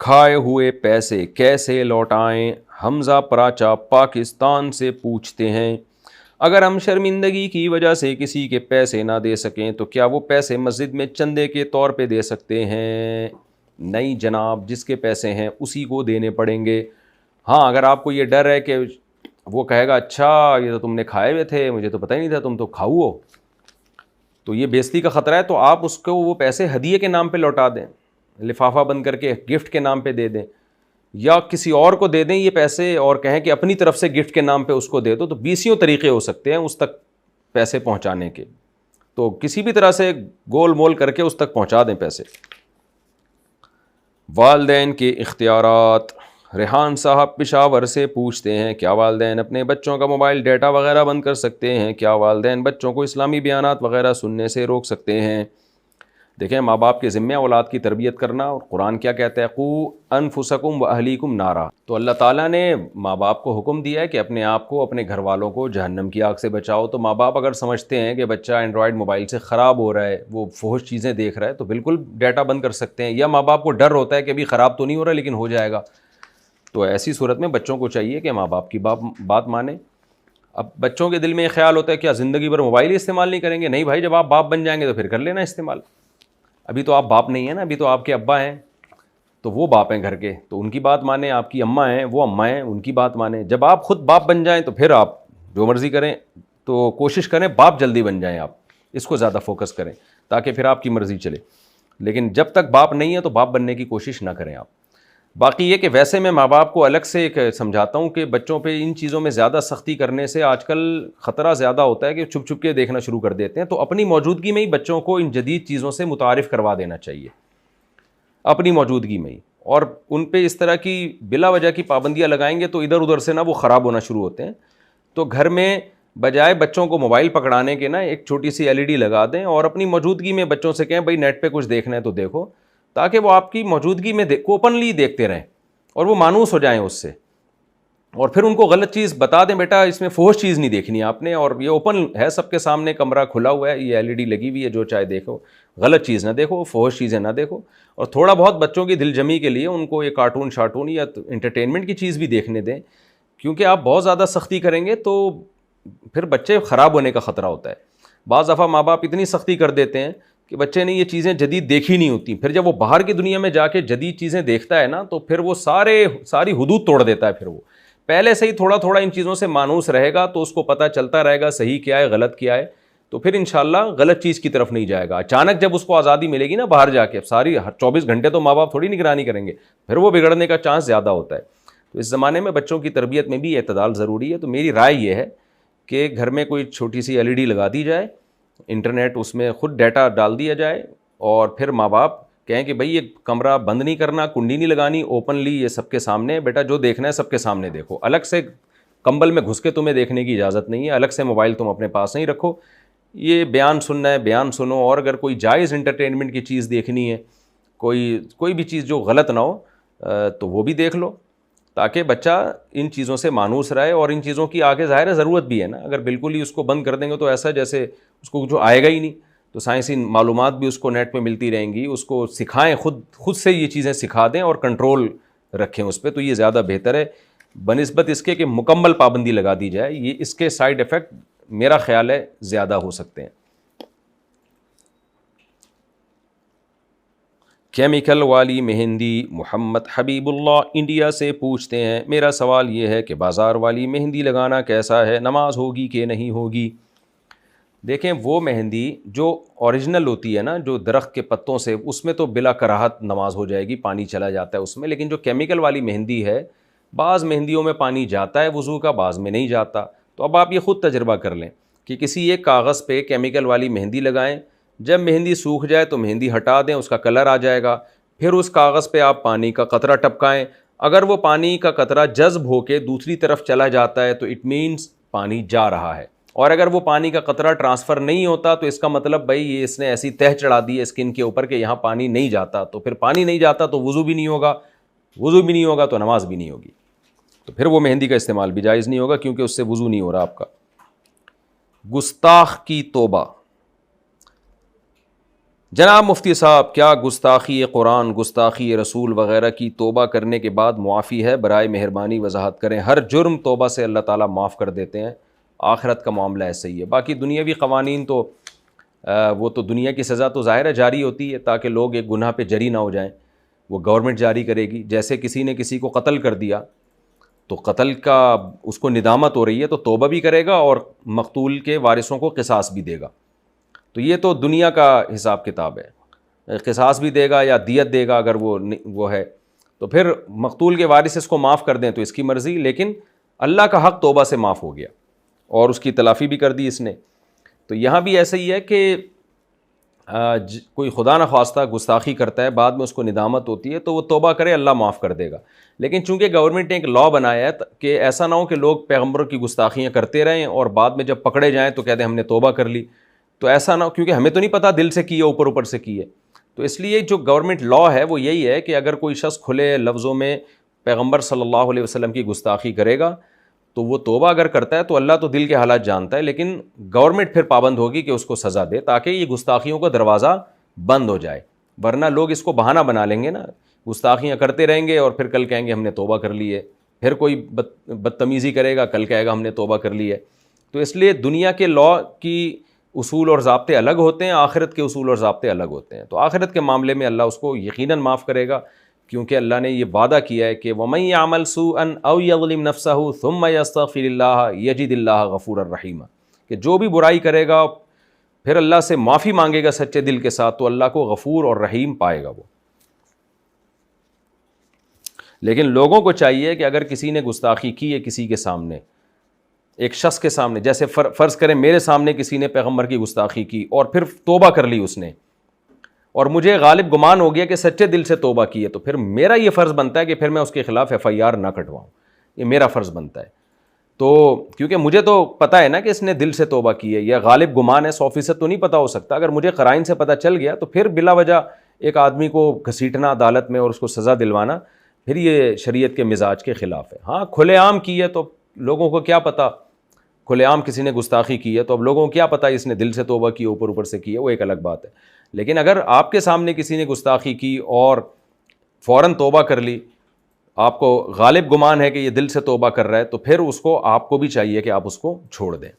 کھائے ہوئے پیسے کیسے لوٹائیں؟ حمزہ پراچا پاکستان سے پوچھتے ہیں، اگر ہم شرمندگی کی وجہ سے کسی کے پیسے نہ دے سکیں تو کیا وہ پیسے مسجد میں چندے کے طور پہ دے سکتے ہیں؟ نہیں جناب، جس کے پیسے ہیں اسی کو دینے پڑیں گے۔ ہاں، اگر آپ کو یہ ڈر ہے کہ وہ کہے گا اچھا یہ تو تم نے کھائے ہوئے تھے، مجھے تو پتہ ہی نہیں تھا تم تو کھاؤ ہو، تو یہ بے عزتی کا خطرہ ہے، تو آپ اس کو وہ پیسے ہدیے کے نام پہ لوٹا دیں، لفافہ بند کر کے گفٹ کے نام پہ دے دیں، یا کسی اور کو دے دیں یہ پیسے اور کہیں کہ اپنی طرف سے گفٹ کے نام پہ اس کو دے دو، تو 20 طریقے ہو سکتے ہیں اس تک پیسے پہنچانے کے، تو کسی بھی طرح سے گول مول کر کے اس تک پہنچا دیں پیسے۔ والدین کے اختیارات، ریحان صاحب پشاور سے پوچھتے ہیں، کیا والدین اپنے بچوں کا موبائل ڈیٹا وغیرہ بند کر سکتے ہیں؟ کیا والدین بچوں کو اسلامی بیانات وغیرہ سننے سے روک سکتے ہیں؟ دیکھیں، ماں باپ کے ذمہ اولاد کی تربیت کرنا، اور قرآن کیا کہتا ہے؟ قوا انفسکم واہلیکم نارا، تو اللہ تعالیٰ نے ماں باپ کو حکم دیا ہے کہ اپنے آپ کو اپنے گھر والوں کو جہنم کی آگ سے بچاؤ۔ تو ماں باپ اگر سمجھتے ہیں کہ بچہ اینڈرائڈ موبائل سے خراب ہو رہا ہے، وہ فحش چیزیں دیکھ رہا ہے، تو بالکل ڈیٹا بند کر سکتے ہیں، یا ماں باپ کو ڈر ہوتا ہے کہ ابھی خراب تو نہیں ہو رہا لیکن ہو جائے گا، تو ایسی صورت میں بچوں کو چاہیے کہ ماں باپ کی بات مانیں۔ اب بچوں کے دل میں یہ خیال ہوتا ہے کیا زندگی بھر موبائل ہی استعمال نہیں کریں گے؟ نہیں بھائی، جب آپ باپ بن جائیں گے تو پھر کر لینا استعمال، ابھی تو آپ باپ نہیں ہیں نا، ابھی تو آپ کے ابا ہیں، تو وہ باپ ہیں گھر کے، تو ان کی بات مانیں، آپ کی اماں ہیں وہ اماں ہیں، ان کی بات مانیں۔ جب آپ خود باپ بن جائیں تو پھر آپ جو مرضی کریں، تو کوشش کریں باپ جلدی بن جائیں، آپ اس کو زیادہ فوکس کریں تاکہ پھر آپ کی مرضی چلے، لیکن جب تک باپ نہیں ہے تو باپ بننے کی کوشش نہ کریں آپ۔ باقی یہ کہ ویسے میں ماں باپ کو الگ سے ایک سمجھاتا ہوں کہ بچوں پہ ان چیزوں میں زیادہ سختی کرنے سے آج کل خطرہ زیادہ ہوتا ہے کہ چھپ چھپ کے دیکھنا شروع کر دیتے ہیں، تو اپنی موجودگی میں ہی بچوں کو ان جدید چیزوں سے متعارف کروا دینا چاہیے، اپنی موجودگی میں ہی، اور ان پہ اس طرح کی بلا وجہ کی پابندیاں لگائیں گے تو ادھر ادھر سے نا وہ خراب ہونا شروع ہوتے ہیں۔ تو گھر میں بجائے بچوں کو موبائل پکڑانے کے نا ایک چھوٹی سی LED لگا دیں، اور اپنی موجودگی میں بچوں سے کہیں بھائی نیٹ پہ کچھ دیکھنا ہے تو دیکھو، تاکہ وہ آپ کی موجودگی میں اوپنلی دیکھتے رہیں اور وہ مانوس ہو جائیں اس سے، اور پھر ان کو غلط چیز بتا دیں، بیٹا اس میں فحش چیز نہیں دیکھنی آپ نے، اور یہ اوپن ہے، سب کے سامنے کمرہ کھلا ہوا ہے، یہ LED لگی ہوئی ہے، جو چاہے دیکھو، غلط چیز نہ دیکھو، فحش چیزیں نہ دیکھو، اور تھوڑا بہت بچوں کی دل جمی کے لیے ان کو یہ کارٹون شارٹون یا انٹرٹینمنٹ کی چیز بھی دیکھنے دیں، کیونکہ آپ بہت زیادہ سختی کریں گے تو پھر بچے خراب ہونے کا خطرہ ہوتا ہے۔ بعض دفعہ ماں باپ اتنی سختی کر دیتے ہیں کہ بچے نے یہ چیزیں جدید دیکھی نہیں ہوتی، پھر جب وہ باہر کی دنیا میں جا کے جدید چیزیں دیکھتا ہے نا تو پھر وہ ساری حدود توڑ دیتا ہے، پھر وہ پہلے سے ہی تھوڑا تھوڑا ان چیزوں سے مانوس رہے گا تو اس کو پتہ چلتا رہے گا صحیح کیا ہے غلط کیا ہے، تو پھر انشاءاللہ غلط چیز کی طرف نہیں جائے گا۔ اچانک جب اس کو آزادی ملے گی نا باہر جا کے، ساری 24 گھنٹے تو ماں باپ تھوڑی نگرانی کریں گے، پھر وہ بگڑنے کا چانس زیادہ ہوتا ہے۔ تو اس زمانے میں بچوں کی تربیت میں بھی اعتدال ضروری ہے، تو میری رائے یہ ہے کہ گھر میں کوئی چھوٹی سی LED لگا دی جائے، انٹرنیٹ اس میں خود ڈیٹا ڈال دیا جائے، اور پھر ماں باپ کہیں کہ بھائی یہ کمرہ بند نہیں کرنا، کنڈی نہیں لگانی، اوپنلی یہ سب کے سامنے، بیٹا جو دیکھنا ہے سب کے سامنے دیکھو، الگ سے کمبل میں گھس کے تمہیں دیکھنے کی اجازت نہیں ہے، الگ سے موبائل تم اپنے پاس نہیں رکھو، یہ بیان سننا ہے بیان سنو، اور اگر کوئی جائز انٹرٹینمنٹ کی چیز دیکھنی ہے، کوئی بھی چیز جو غلط نہ ہو تو وہ بھی دیکھ لو، تاکہ بچہ ان چیزوں سے مانوس رہے، اور ان چیزوں کی آگے ظاہر ہے ضرورت بھی ہے نا، اگر بالکل ہی اس کو بند کر دیں گے تو ایسا جیسے اس کو جو آئے گا ہی نہیں، تو سائنسی معلومات بھی اس کو نیٹ پہ ملتی رہیں گی، اس کو سکھائیں، خود سے یہ چیزیں سکھا دیں اور کنٹرول رکھیں اس پہ، تو یہ زیادہ بہتر ہے بنسبت اس کے کہ مکمل پابندی لگا دی جائے، یہ اس کے سائیڈ ایفیکٹ میرا خیال ہے زیادہ ہو سکتے ہیں۔ کیمیکل والی مہندی، محمد حبیب اللہ انڈیا سے پوچھتے ہیں، میرا سوال یہ ہے کہ بازار والی مہندی لگانا کیسا ہے، نماز ہوگی کہ نہیں ہوگی؟ دیکھیں، وہ مہندی جو اوریجنل ہوتی ہے نا، جو درخت کے پتوں سے، اس میں تو بلا کراہت نماز ہو جائے گی، پانی چلا جاتا ہے اس میں، لیکن جو کیمیکل والی مہندی ہے، بعض مہندیوں میں پانی جاتا ہے وضو کا، بعض میں نہیں جاتا، تو اب آپ یہ خود تجربہ کر لیں کہ کسی ایک کاغذ پہ کیمیکل والی مہندی لگائیں، جب مہندی سوکھ جائے تو مہندی ہٹا دیں، اس کا کلر آ جائے گا، پھر اس کاغذ پہ آپ پانی کا قطرہ ٹپکائیں، اگر وہ پانی کا قطرہ جذب ہو کے دوسری طرف چلا جاتا ہے تو اٹ مینس پانی جا رہا ہے، اور اگر وہ پانی کا قطرہ ٹرانسفر نہیں ہوتا تو اس کا مطلب بھائی یہ اس نے ایسی تہ چڑھا دی ہے اسکن کے اوپر کہ یہاں پانی نہیں جاتا، تو پھر پانی نہیں جاتا تو وضو بھی نہیں ہوگا، وضو بھی نہیں ہوگا تو نماز بھی نہیں ہوگی، تو پھر وہ مہندی کا استعمال بھی جائز نہیں ہوگا کیونکہ اس سے وضو نہیں ہو رہا آپ کا۔ گستاخ کی توبہ، جناب مفتی صاحب، کیا گستاخی قرآن، گستاخی رسول وغیرہ کی توبہ کرنے کے بعد معافی ہے؟ برائے مہربانی وضاحت کریں۔ ہر جرم توبہ سے اللہ تعالیٰ معاف کر دیتے ہیں، آخرت کا معاملہ ایسا ہی ہے۔ باقی دنیاوی قوانین تو وہ تو دنیا کی سزا تو ظاہر ہے جاری ہوتی ہے تاکہ لوگ ایک گناہ پہ جری نہ ہو جائیں، وہ گورنمنٹ جاری کرے گی۔ جیسے کسی نے کسی کو قتل کر دیا تو قتل کا اس کو ندامت ہو رہی ہے تو توبہ بھی کرے گا اور مقتول کے وارثوں کو قصاص بھی دے گا۔ تو یہ تو دنیا کا حساب کتاب ہے، قصاص بھی دے گا یا دیت دے گا اگر وہ ہے، تو پھر مقتول کے وارث اس کو معاف کر دیں تو اس کی مرضی، لیکن اللہ کا حق توبہ سے معاف ہو گیا اور اس کی تلافی بھی کر دی اس نے۔ تو یہاں بھی ایسا ہی ہے کہ کوئی خدا نخواستہ گستاخی کرتا ہے، بعد میں اس کو ندامت ہوتی ہے تو وہ توبہ کرے، اللہ معاف کر دے گا۔ لیکن چونکہ گورنمنٹ نے ایک لاء بنایا ہے کہ ایسا نہ ہو کہ لوگ پیغمبروں کی گستاخیاں کرتے رہیں اور بعد میں جب پکڑے جائیں تو کہتے ہیں ہم نے توبہ کر لی، تو ایسا نہ ہو، کیونکہ ہمیں تو نہیں پتہ دل سے کی ہے اوپر اوپر سے کی ہے۔ تو اس لیے جو گورنمنٹ لاء ہے وہ یہی ہے کہ اگر کوئی شخص کھلے لفظوں میں پیغمبر صلی اللہ علیہ وسلم کی گستاخی کرے گا تو وہ توبہ اگر کرتا ہے تو اللہ تو دل کے حالات جانتا ہے، لیکن گورنمنٹ پھر پابند ہوگی کہ اس کو سزا دے تاکہ یہ گستاخیوں کا دروازہ بند ہو جائے، ورنہ لوگ اس کو بہانہ بنا لیں گے نا، گستاخیاں کرتے رہیں گے اور پھر کل کہیں گے ہم نے توبہ کر لی ہے، پھر کوئی بدتمیزی کرے گا کل کہے گا ہم نے توبہ کر لی ہے۔ تو اس لیے دنیا کے لاء کی اصول اور ضابطے الگ ہوتے ہیں، آخرت کے اصول اور ضابطے الگ ہوتے ہیں۔ تو آخرت کے معاملے میں اللہ اس کو یقیناً معاف کرے گا، کیونکہ اللہ نے یہ وعدہ کیا ہے کہ وَمَن يَعْمَلْ سُوءًا أَوْ يَظْلِمْ نَفْسَهُ ثُمَّ يَسْتَغْفِرِ اللَّهَ يَجِدِ اللَّهَ غَفُورًا رَحِيمًا، کہ جو بھی برائی کرے گا پھر اللہ سے معافی مانگے گا سچے دل کے ساتھ تو اللہ کو غفور اور رحیم پائے گا وہ۔ لیکن لوگوں کو چاہیے کہ اگر کسی نے گستاخی کی ہے کسی کے سامنے، ایک شخص کے سامنے، جیسے فرض کریں میرے سامنے کسی نے پیغمبر کی گستاخی کی اور پھر توبہ کر لی اس نے، اور مجھے غالب گمان ہو گیا کہ سچے دل سے توبہ کی ہے، تو پھر میرا یہ فرض بنتا ہے کہ پھر میں اس کے خلاف FIR نہ کٹواؤں، یہ میرا فرض بنتا ہے۔ تو کیونکہ مجھے تو پتہ ہے نا کہ اس نے دل سے توبہ کی ہے، یا غالب گمان ہے، 100% تو نہیں پتہ ہو سکتا، اگر مجھے قرائن سے پتہ چل گیا تو پھر بلا وجہ ایک آدمی کو گھسیٹنا عدالت میں اور اس کو سزا دلوانا، پھر یہ شریعت کے مزاج کے خلاف ہے۔ ہاں کھلے عام کی ہے تو لوگوں کو کیا پتہ، کھلے عام کسی نے گستاخی کی ہے تو اب لوگوں کو کیا پتہ اس نے دل سے توبہ کی اوپر اوپر سے کی ہے، وہ ایک الگ بات ہے۔ لیکن اگر آپ کے سامنے کسی نے گستاخی کی اور فوراً توبہ کر لی، آپ کو غالب گمان ہے کہ یہ دل سے توبہ کر رہا ہے، تو پھر اس کو آپ کو بھی چاہیے کہ آپ اس کو چھوڑ دیں۔